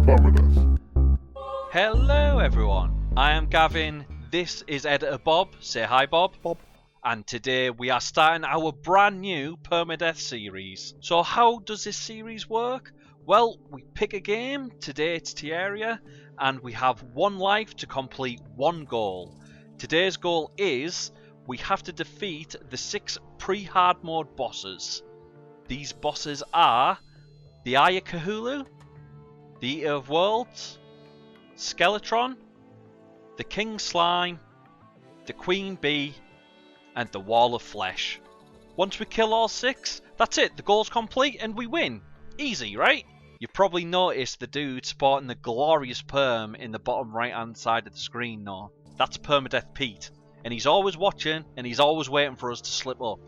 Permadeath. Hello everyone, I am Gavin, this is Editor Bob, say hi Bob. And today we are starting our brand new Permadeath series. So how does this series work? Well, we pick a game, today it's Terraria, and we have one life to complete one goal. Today's goal is, we have to defeat the 6 pre-hard mode bosses. These bosses are the Eye of Cthulhu, the Eater of Worlds, Skeletron, the King Slime, the Queen Bee, and the Wall of Flesh. Once we kill all 6, that's it, the goal's complete and we win. Easy, right? You've probably noticed the dude sporting the glorious perm in the bottom right hand side of the screen now. That's Permadeath Pete, and he's always watching and he's always waiting for us to slip up.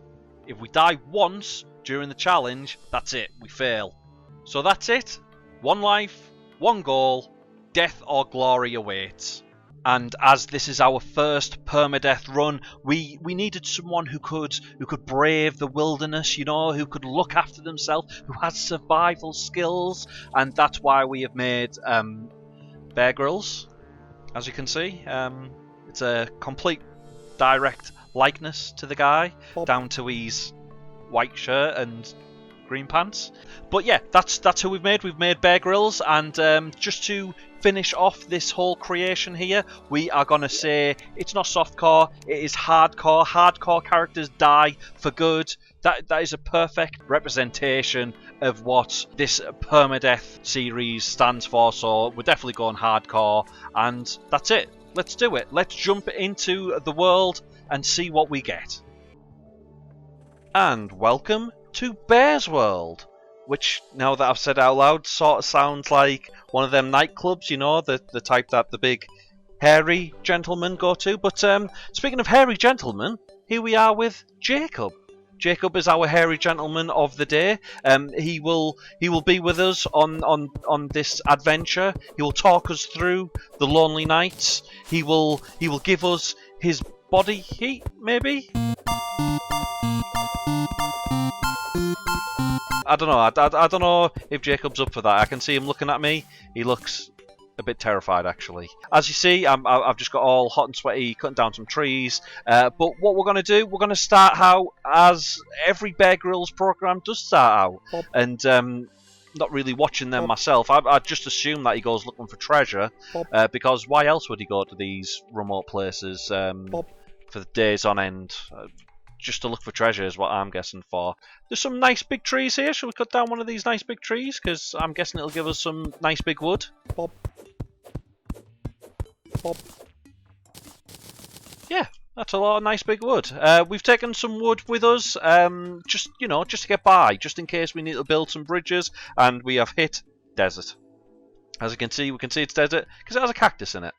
If we die once during the challenge, that's it, we fail. So that's it, one life, one goal, death or glory awaits. And as this is our first permadeath run, we needed someone who could brave the wilderness, you know, who could look after themselves, who has survival skills, and that's why we have made Bear Grylls. As you can see, it's a complete direct likeness to the guy, down to his white shirt and green pants. But yeah, that's who we've made. We've made Bear Grylls, and just to finish off this whole creation here, we are gonna say it's not softcore, it is hardcore. Hardcore characters die for good. That is a perfect representation of what this permadeath series stands for. So we're definitely going hardcore, and that's it. Let's do it. Let's jump into the world and see what we get. And welcome to Bear's World, which, now that I've said it out loud, sort of sounds like one of them nightclubs, you know, the type that the big hairy gentlemen go to. But speaking of hairy gentlemen, here we are with Jacob. Jacob is our hairy gentleman of the day. He will be with us on this adventure. He will talk us through the lonely nights. He will give us his body heat, maybe. I don't know. I don't know if Jacob's up for that. I can see him looking at me. He looks a bit terrified, actually. As you see, I've just got all hot and sweaty, cutting down some trees. But what we're going to do, we're going to start out as every Bear Grylls program does start out. And not really watching them myself. I just assume that he goes looking for treasure. Because why else would he go to these remote places for days on end? Just to look for treasure is what I'm guessing for. There's some nice big trees here. Shall we cut down one of these nice big trees? Because I'm guessing it'll give us some nice big wood. Yeah, that's a lot of nice big wood. We've taken some wood with us, just to get by, just in case we need to build some bridges, and we have hit desert. As you can see, we can see it's desert because it has a cactus in it.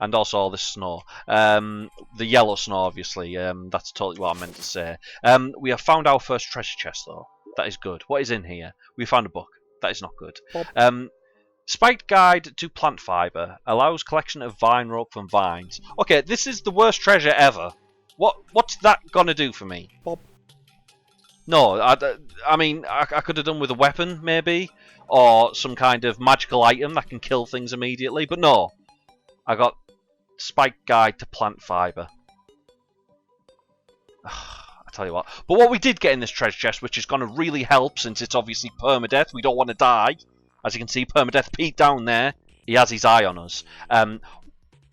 And also all this snow. The yellow snow, obviously. That's totally what I meant to say. We have found our first treasure chest, though. That is good. What is in here? We found a book. That is not good. Spiked Guide to Plant Fibre. Allows collection of vine rope from vines. Okay, this is the worst treasure ever. What's that gonna do for me? No, I mean, I could have done with a weapon, maybe. Or some kind of magical item that can kill things immediately. But no. I got Spiked Guide to Plant Fibre. I tell you what. But what we did get in this treasure chest, which is going to really help since it's obviously permadeath, we don't want to die. As you can see, Permadeath Pete down there, he has his eye on us.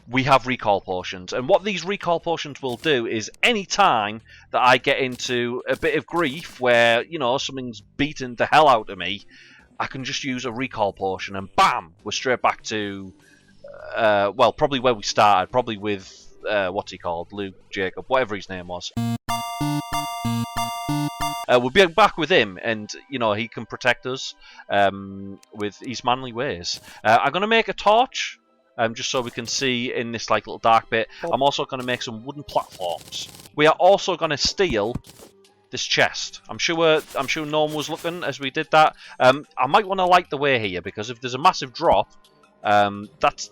We have recall potions. And what these recall potions will do is any time that I get into a bit of grief where, you know, something's beaten the hell out of me, I can just use a recall potion and bam, we're straight back to... well, probably where we started, probably with, what's he called, Luke, Jacob, whatever his name was. We'll be back with him, and, you know, he can protect us with his manly ways. I'm going to make a torch, just so we can see in this, like, little dark bit. I'm also going to make some wooden platforms. We are also going to steal this chest. I'm sure no one was looking as we did that. I might want to light the way here, because if there's a massive drop, that's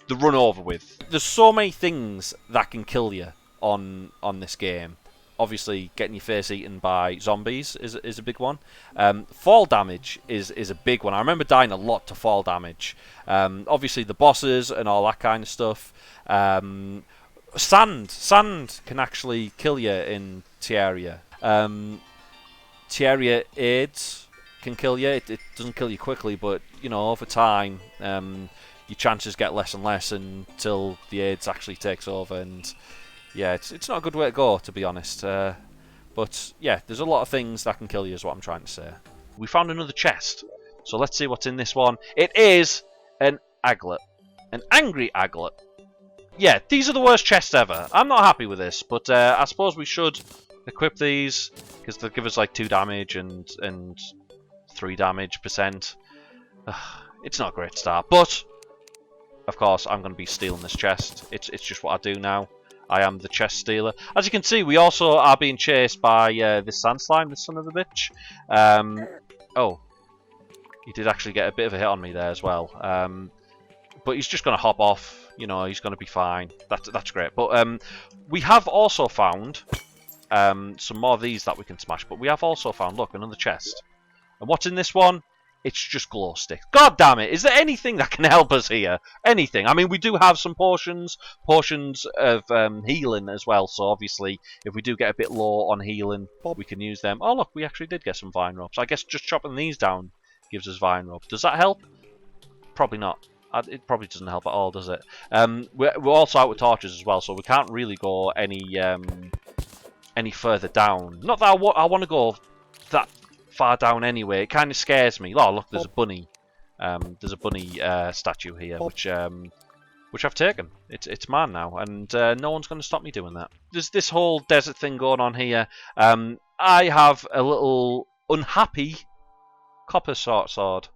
the run over with. There's so many things that can kill you on this game. obviously getting your face eaten by zombies is a big one. Fall damage is a big one. I remember dying a lot to fall damage. Obviously the bosses and all that kind of stuff. Sand can actually kill you in Terraria. Terraria AIDS can kill you. It doesn't kill you quickly, but you know, over time, your chances get less and less until the AIDS actually takes over. And yeah, it's not a good way to go, to be honest. But yeah, there's a lot of things that can kill you, is what I'm trying to say. We found another chest, so let's see what's in this one. It is an aglet, an angry aglet. Yeah, these are the worst chests ever. I'm not happy with this, but I suppose we should equip these because they'll give us like 2 damage and 3 damage percent. It's not a great start, but of course I'm going to be stealing this chest. It's just what I do now. I am the chest stealer. As you can see, we also are being chased by this sand slime, this son of a bitch. Oh, he did actually get a bit of a hit on me there as well. But he's just going to hop off. You know, he's going to be fine. That's great. But we have also found some more of these that we can smash. But we have also found, look, another chest. And what's in this one? It's just glow sticks. God damn it! Is there anything that can help us here? Anything? I mean, we do have some potions of healing as well. So obviously, if we do get a bit low on healing, we can use them. Oh look, we actually did get some vine ropes. I guess just chopping these down gives us vine rope. Does that help? Probably not. It probably doesn't help at all, does it? We're also out with torches as well, so we can't really go any further down. Not that I want to go that far down anyway. It kind of scares me. Oh look, there's a bunny. There's a bunny statue here, which I've taken. It's mine now, and no one's going to stop me doing that. There's this whole desert thing going on here. I have a little unhappy copper sword.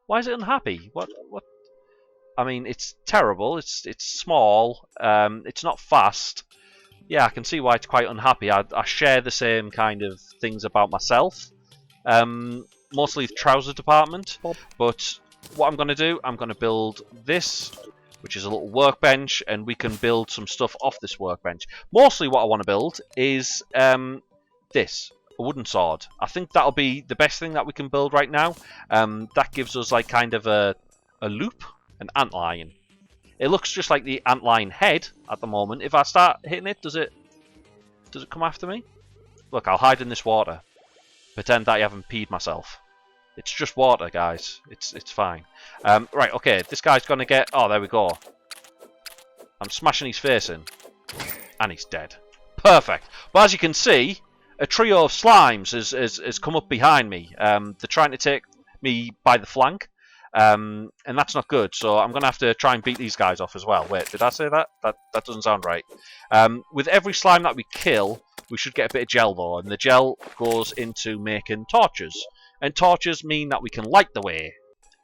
Why is it unhappy? What? I mean, it's terrible. It's small. It's not fast. Yeah, I can see why it's quite unhappy. I share the same kind of things about myself. Mostly the trouser department. But what I'm going to do, I'm going to build this, which is a little workbench, and we can build some stuff off this workbench. Mostly what I want to build is this, a wooden sword. I think that'll be the best thing that we can build right now. That gives us like kind of a loop, an antlion. It looks just like the antlion head at the moment. If I start hitting it, does it come after me? Look, I'll hide in this water. Pretend that I haven't peed myself. It's just water, guys. It's fine. Right, okay. This guy's gonna get. Oh, there we go. I'm smashing his face in, and he's dead. Perfect. But as you can see, a trio of slimes has come up behind me. They're trying to take me by the flank, and that's not good. So I'm gonna have to try and beat these guys off as well. Wait, did I say that? That doesn't sound right. With every slime that we kill, we should get a bit of gel though, and the gel goes into making torches. And torches mean that we can light the way.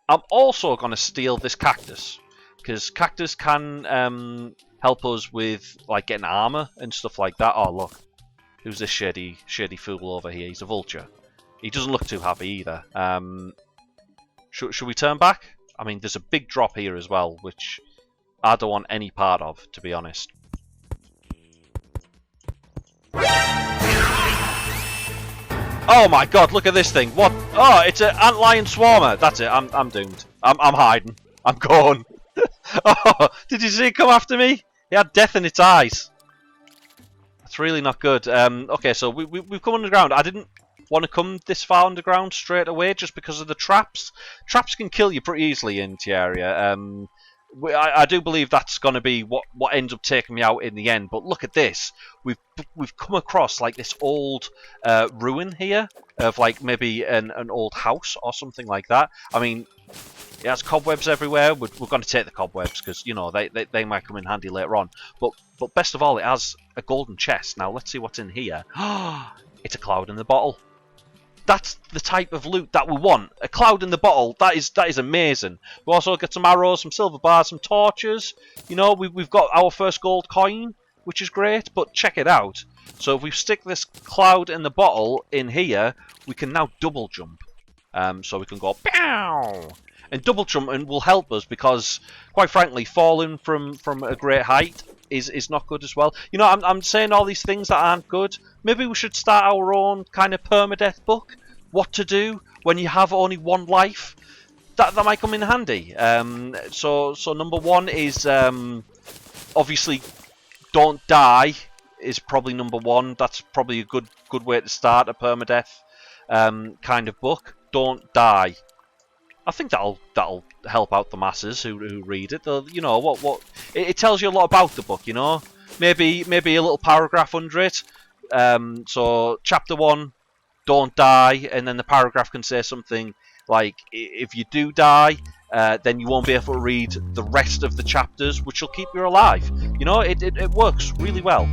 I'm also going to steal this cactus, because cactus can help us with like getting armor and stuff like that. Oh look, who's this shady fool over here? He's a vulture. He doesn't look too happy either. Should we turn back? I mean, there's a big drop here as well, which I don't want any part of, to be honest. Oh my god, look at this thing. What? Oh, it's an antlion swarmer. That's it. I'm doomed. I'm hiding. I'm gone. Oh, did you see it come after me? It had death in its eyes. That's really not good. Okay, so we've come underground. I didn't want to come this far underground straight away just because of the traps. Traps can kill you pretty easily in Terraria. I do believe that's going to be what ends up taking me out in the end. But look at this. We've come across like this old ruin here of like maybe an old house or something like that. I mean, it has cobwebs everywhere. We're going to take the cobwebs because, you know, they might come in handy later on. But best of all, it has a golden chest. Now let's see what's in here. It's a cloud in the bottle. That's the type of loot that we want. A cloud in the bottle. That is amazing. We also get some arrows, some silver bars, some torches. You know, we've got our first gold coin, which is great. But check it out. So if we stick this cloud in the bottle in here, we can now double jump. So we can go pow, and double jumping will help us because, quite frankly, falling from a great height is not good as well. You know, I'm saying all these things that aren't good. Maybe we should start our own kind of permadeath book. What to do when you have only one life. That might come in handy. So number one is obviously don't die is probably number one. That's probably a good way to start a permadeath kind of book. Don't die. I think that'll help out the masses who read it. You know what it tells you a lot about the book. You know, maybe a little paragraph under it. So chapter 1, don't die, and then the paragraph can say something like, if you do die, then you won't be able to read the rest of the chapters, which will keep you alive. You know, it works really well.